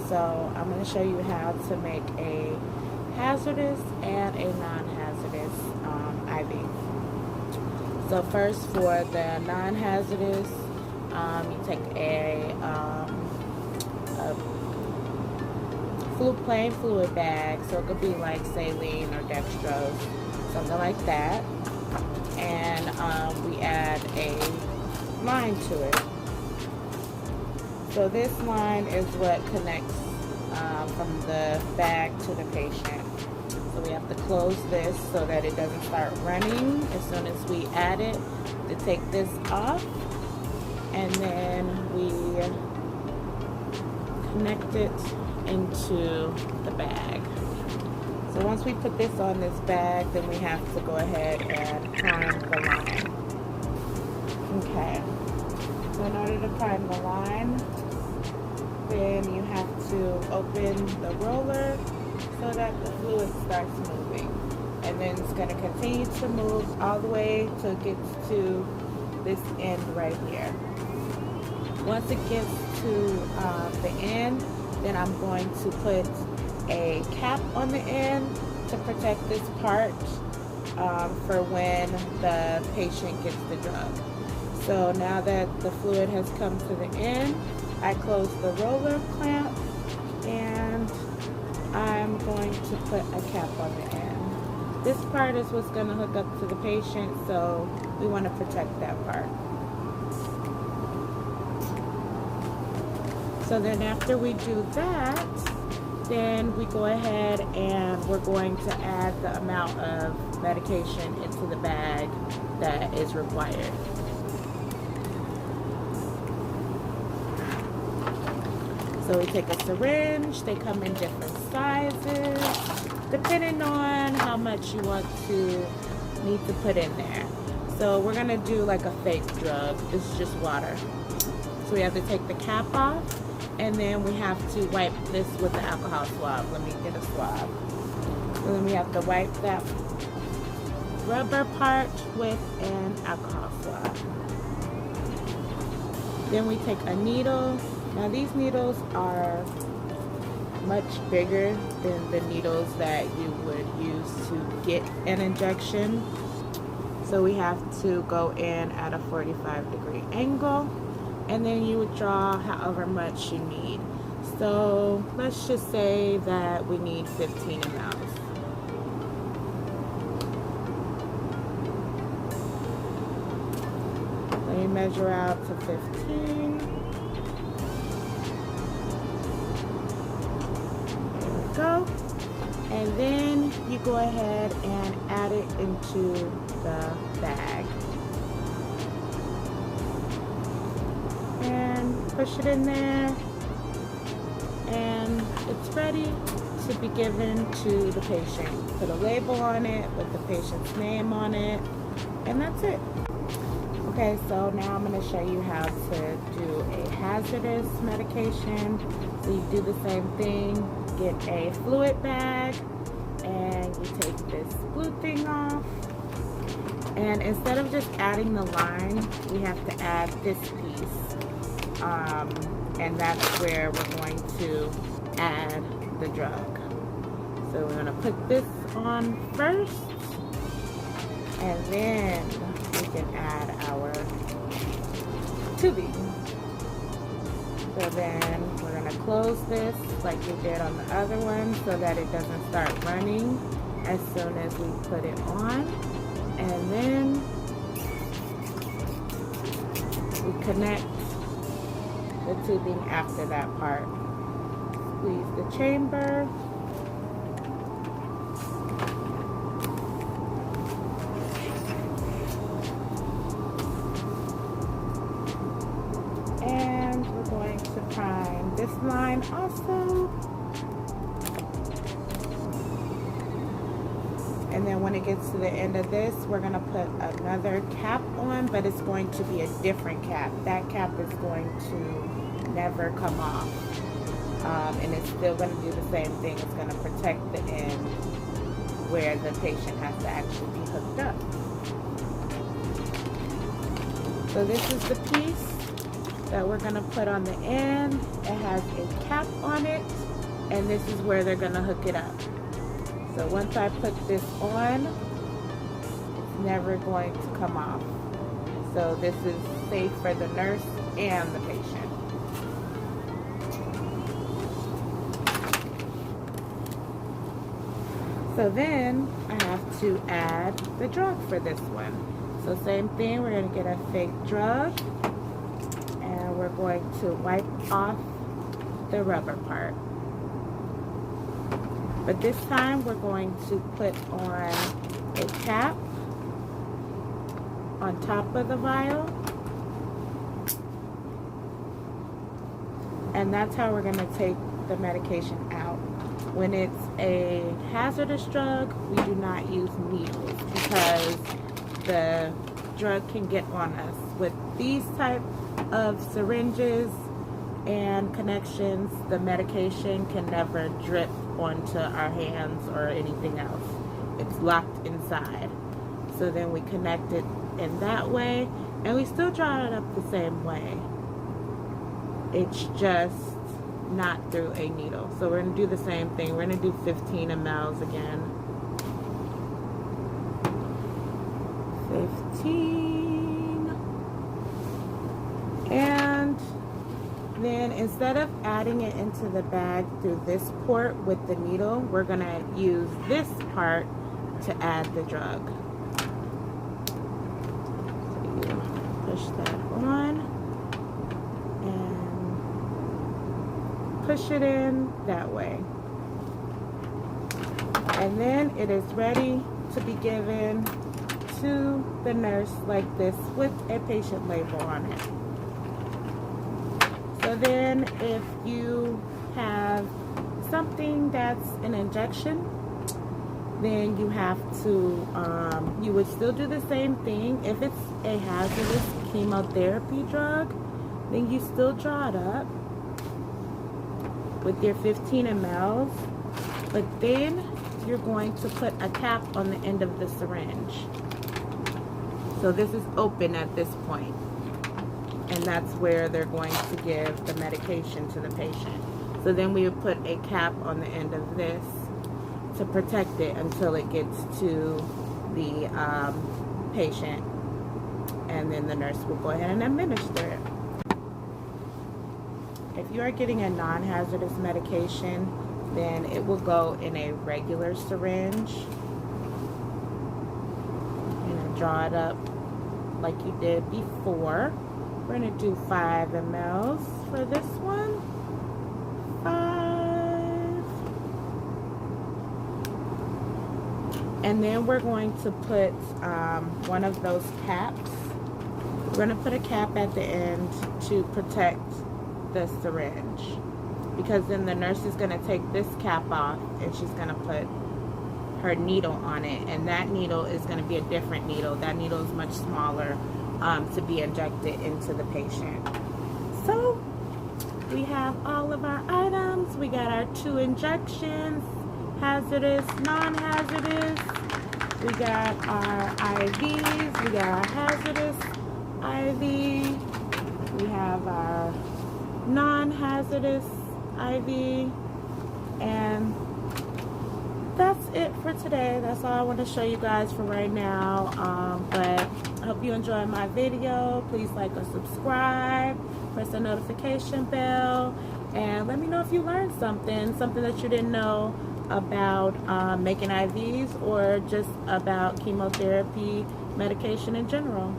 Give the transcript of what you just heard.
So I'm going to show you how to make a hazardous and a non-hazardous IV. So first, for the non-hazardous, you take a plain fluid bag, so it could be like saline or dextrose, something like that, and we add a line to it. So this line is what connects from the bag to the patient. So we have to close this so that it doesn't start running as soon as we add it. To take this off, and then we connect it into the bag. So once we put this on this bag, then we have to go ahead and prime the line. Okay, so in order to prime the line, then you have to open the roller so that the fluid starts moving, and then it's going to continue to move all the way till it gets to this end right here. Once it gets to the end, then I'm going to put a cap on the end to protect this part for when the patient gets the drug. So now that the fluid has come to the end, I close the roller clamp and I'm going to put a cap on the end. This part is what's going to hook up to the patient, so we want to protect that part. So then after we do that, then we go ahead and we're going to add the amount of medication into the bag that is required. So we take a syringe, they come in different sizes, depending on how much you want to need to put in there. So we're gonna do like a fake drug. This is just water. So we have to take the cap off, and then we have to wipe this with the alcohol swab. Let me get a swab. So then we have to wipe that rubber part with an alcohol swab. Then we take a needle. Now these needles are much bigger than the needles that you would use to get an injection. So we have to go in at a 45-degree angle, and then you would draw however much you need. So let's just say that we need 15 mLs. Let me measure out to 15. Go, and then you go ahead and add it into the bag and push it in there, and it's ready to be given to the patient. Put a label on it with the patient's name on it, and that's it. Okay, so now I'm going to show you how to do a hazardous medication. So you do the same thing. Get a fluid bag, and you take this blue thing off, and instead of just adding the line, we have to add this piece, and that's where we're going to add the drug. So we're going to put this on first, and then we can add our tubing. So then we're going to close this like we did on the other one so that it doesn't start running as soon as we put it on. And then we connect the tubing after that part. Squeeze the chamber. Prime this line also, and then when it gets to the end of this, we're going to put another cap on, but it's going to be a different cap. That cap is going to never come off, and it's still going to do the same thing. It's going to protect the end where the patient has to actually be hooked up. So this is the piece that we're going to put on the end. It has a cap on it, and this is where they're going to hook it up. So once I put this on, it's never going to come off. So this is safe for the nurse and the patient. So then I have to add the drug for this one. So same thing, we're going to get a fake drug, and we're going to wipe off the rubber part. But this time we're going to put on a cap on top of the vial. And that's how we're going to take the medication out. When it's a hazardous drug, we do not use needles because the drug can get on us. With these type of syringes and connections, the medication can never drip onto our hands or anything else. It's locked inside. So then we connect it in that way, and we still draw it up the same way. It's just not through a needle. So we're going to do the same thing. We're going to do 15 mLs again. 15. And then instead of adding it into the bag through this port with the needle, we're going to use this part to add the drug. So you push that on and push it in that way. And then it is ready to be given to the nurse like this with a patient label on it. So then if you have something that's an injection, then you have to, you would still do the same thing. If it's a hazardous chemotherapy drug, then you still draw it up with your 15 mLs, but then you're going to put a cap on the end of the syringe. So this is open at this point, and that's where they're going to give the medication to the patient. So then we would put a cap on the end of this to protect it until it gets to the patient, and then the nurse will go ahead and administer it. If you are getting a non-hazardous medication, then it will go in a regular syringe. You're going to draw it up like you did before. We're going to do 5 mLs for this one. 5. And then we're going to put one of those caps. We're going to put a cap at the end to protect the syringe, because then the nurse is going to take this cap off and she's going to put her needle on it, and that needle is going to be a different needle. That needle is much smaller to be injected into the patient. So we have all of our items. We got our 2 injections, hazardous, non-hazardous. We got our IVs. We got our hazardous IV. We have our non-hazardous IV, and that's it for today. That's all I want to show you guys for right now. But I hope you enjoyed my video. Please like or subscribe, press the notification bell, and let me know if you learned something that you didn't know about making IVs, or just about chemotherapy medication in general.